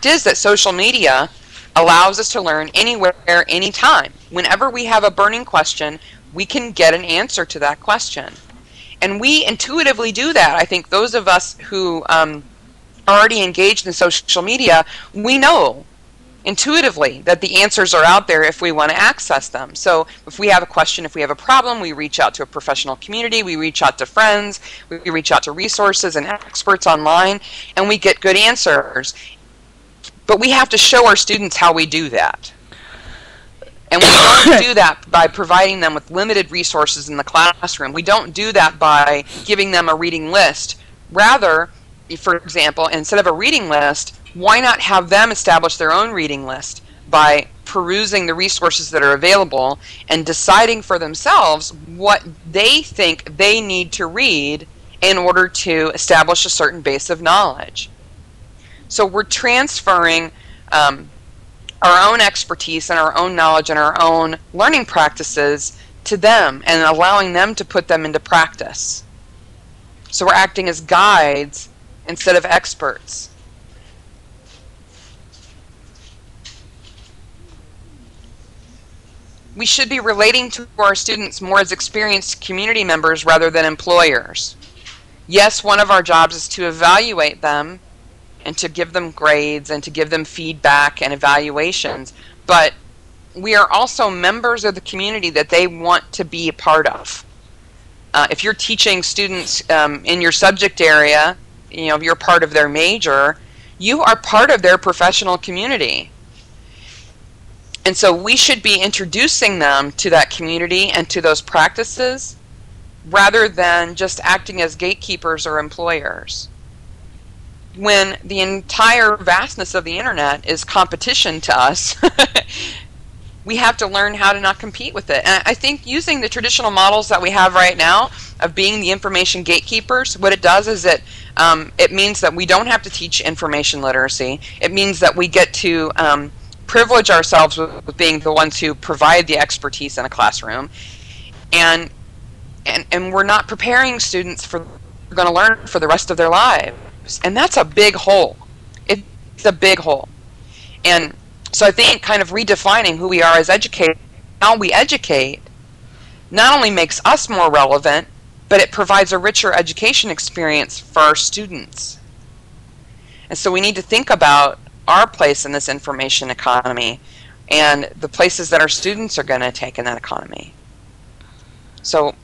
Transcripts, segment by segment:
fact is that social media allows us to learn anywhere, anytime. Whenever we have a burning question, we can get an answer to that question. And we intuitively do that. I think those of us who are already engaged in social media, we know intuitively that the answers are out there if we want to access them. So if we have a question, if we have a problem, we reach out to a professional community, we reach out to friends, we reach out to resources and experts online, and we get good answers. But we have to show our students how we do that. And we don't do that by providing them with limited resources in the classroom. We don't do that by giving them a reading list. Rather, for example, instead of a reading list, why not have them establish their own reading list by perusing the resources that are available and deciding for themselves what they think they need to read in order to establish a certain base of knowledge. So we're transferring our own expertise and our own knowledge and our own learning practices to them and allowing them to put them into practice. So we're acting as guides instead of experts. We should be relating to our students more as experienced community members rather than employers. Yes, one of our jobs is to evaluate them and to give them grades and to give them feedback and evaluations, but we are also members of the community that they want to be a part of. If you're teaching students in your subject area, you know, if you're part of their major, you are part of their professional community. And so we should be introducing them to that community and to those practices rather than just acting as gatekeepers or employers. When the entire vastness of the internet is competition to us, we have to learn how to not compete with it. And I think using the traditional models that we have right now of being the information gatekeepers, what it does is it means that we don't have to teach information literacy. It means that we get to privilege ourselves with being the ones who provide the expertise in a classroom, and we're not preparing students for going to learn for the rest of their lives, and that's a big hole. It's a big hole. And so I think kind of redefining who we are as educators, how we educate, not only makes us more relevant, but it provides a richer education experience for our students. And so we need to think about our place in this information economy and the places that our students are going to take in that economy. So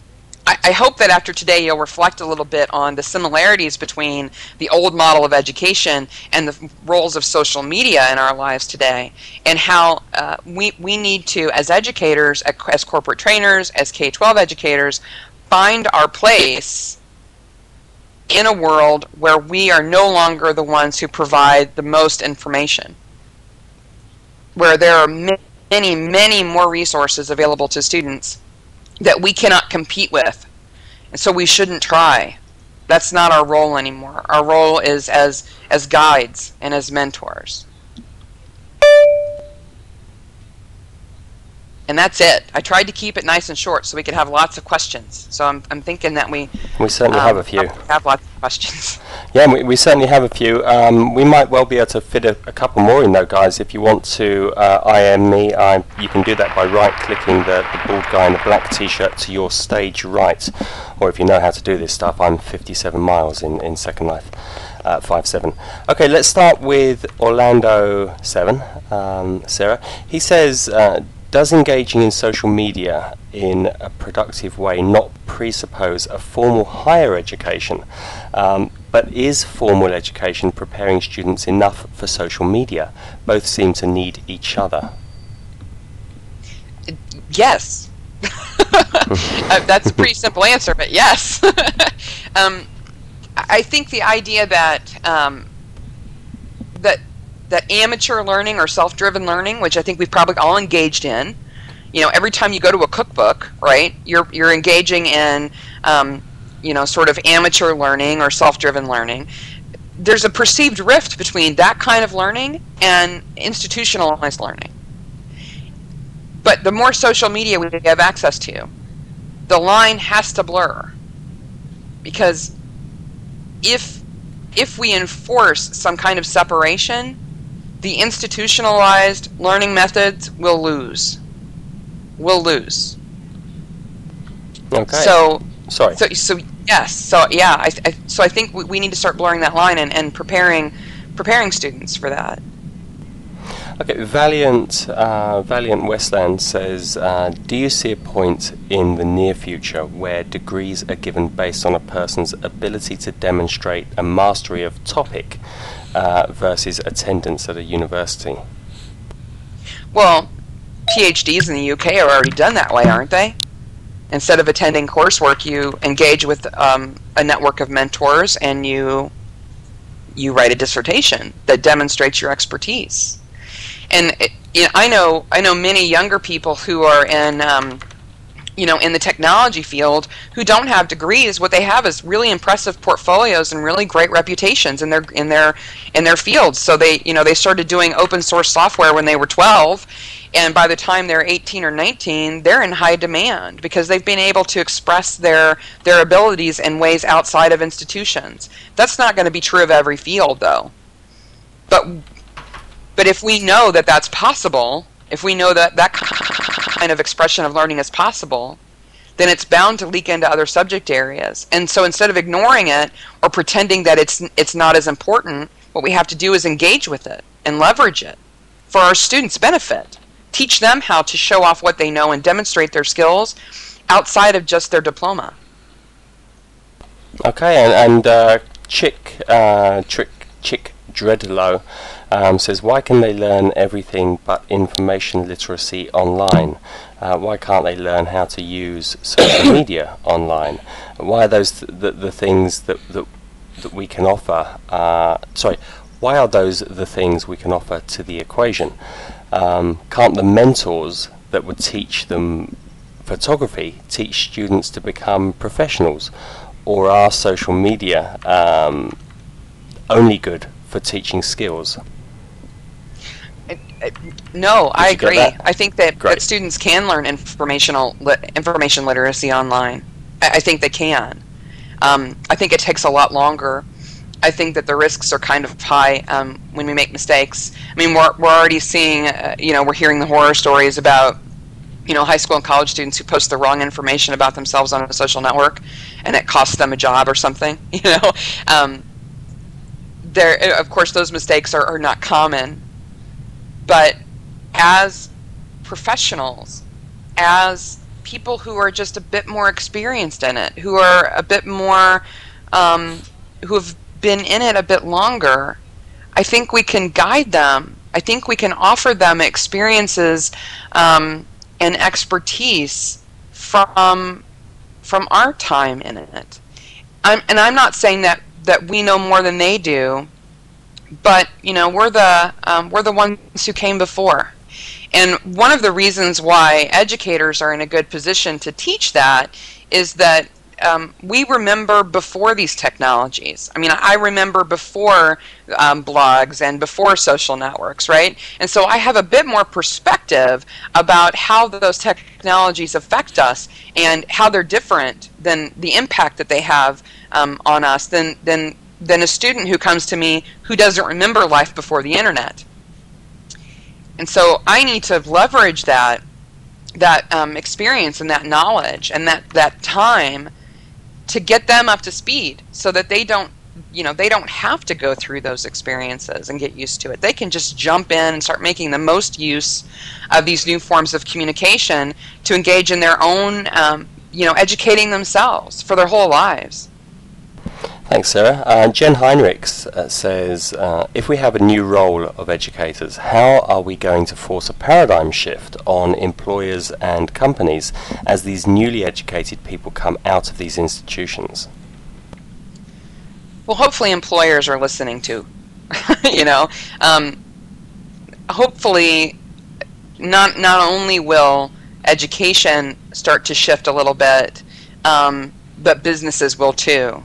I hope that after today you'll reflect a little bit on the similarities between the old model of education and the roles of social media in our lives today, and how we need to, as educators, as corporate trainers, as K-12 educators, find our place in a world where we are no longer the ones who provide the most information, where there are many, many more resources available to students that we cannot compete with, and so we shouldn't try. That's not our role anymore. Our role is as guides and as mentors. And that's it. I tried to keep it nice and short so we could have lots of questions. So I'm thinking that we certainly have a few. Have lots of questions. Yeah, we certainly have a few. We might well be able to fit a couple more in though, guys. If you want to IM me, you can do that by right-clicking the bald guy in the black t-shirt to your stage right. Or if you know how to do this stuff, I'm 57 miles in Second Life. 5-7. Okay, let's start with Orlando 7. Sarah, he says, does engaging in social media in a productive way not presuppose a formal higher education, but is formal education preparing students enough for social media? Both seem to need each other. Yes. That's a pretty simple answer, but yes. I think the idea that that amateur learning or self-driven learning, which I think we've probably all engaged in, you know, every time you go to a cookbook, right, you're engaging in, you know, sort of amateur learning or self-driven learning. There's a perceived rift between that kind of learning and institutionalized learning. But the more social media we have access to, the line has to blur, because if we enforce some kind of separation, the institutionalized learning methods will lose. Will lose. Okay. So, sorry. So yes. So yeah. So I think we need to start blurring that line and preparing students for that. Okay, Valiant Westland says, do you see a point in the near future where degrees are given based on a person's ability to demonstrate a mastery of topic versus attendance at a university? Well, PhDs in the UK are already done that way, aren't they? Instead of attending coursework, you engage with a network of mentors and you write a dissertation that demonstrates your expertise. And I know many younger people who are in in the technology field who don't have degrees. What they have is really impressive portfolios and really great reputations in their fields. So they started doing open source software when they were 12, and by the time they're 18 or 19, they're in high demand because they've been able to express their abilities in ways outside of institutions. That's not going to be true of every field, though. But if we know that that's possible, if we know that that kind of expression of learning is possible, then it's bound to leak into other subject areas. And so instead of ignoring it or pretending that it's not as important, what we have to do is engage with it and leverage it for our students' benefit. Teach them how to show off what they know and demonstrate their skills outside of just their diploma. Okay, and Chick Dreadlow says, why can they learn everything but information literacy online? Why can't they learn how to use social media online? Why are those the things that we can offer? Why are those the things we can offer to the equation? Can't the mentors that would teach them photography teach students to become professionals? Or are social media only good for teaching skills? No, I agree. I think that students can learn information literacy online. I think they can. I think it takes a lot longer. I think that the risks are kind of high when we make mistakes. I mean, we're already seeing, we're hearing the horror stories about, high school and college students who post the wrong information about themselves on a social network, and it costs them a job or something. Of course, those mistakes are not common. But as professionals, as people who are just a bit more experienced in it, who are a bit more, who have been in it a bit longer, I think we can guide them. I think we can offer them experiences and expertise from our time in it. I'm not saying that we know more than they do, but we're the ones who came before. And one of the reasons why educators are in a good position to teach that is that we remember before these technologies. I mean, I remember before blogs and before social networks, right? And so I have a bit more perspective about how those technologies affect us and how they're different than the impact that they have on us than a student who comes to me who doesn't remember life before the internet. And so I need to leverage that experience and that knowledge and that time to get them up to speed so that they don't have to go through those experiences and get used to it. They can just jump in and start making the most use of these new forms of communication to engage in their own, educating themselves for their whole lives. Thanks, Sarah. Jen Heinrichs says, if we have a new role of educators, how are we going to force a paradigm shift on employers and companies as these newly educated people come out of these institutions? Well, hopefully employers are listening too. Hopefully not only will education start to shift a little bit, but businesses will too.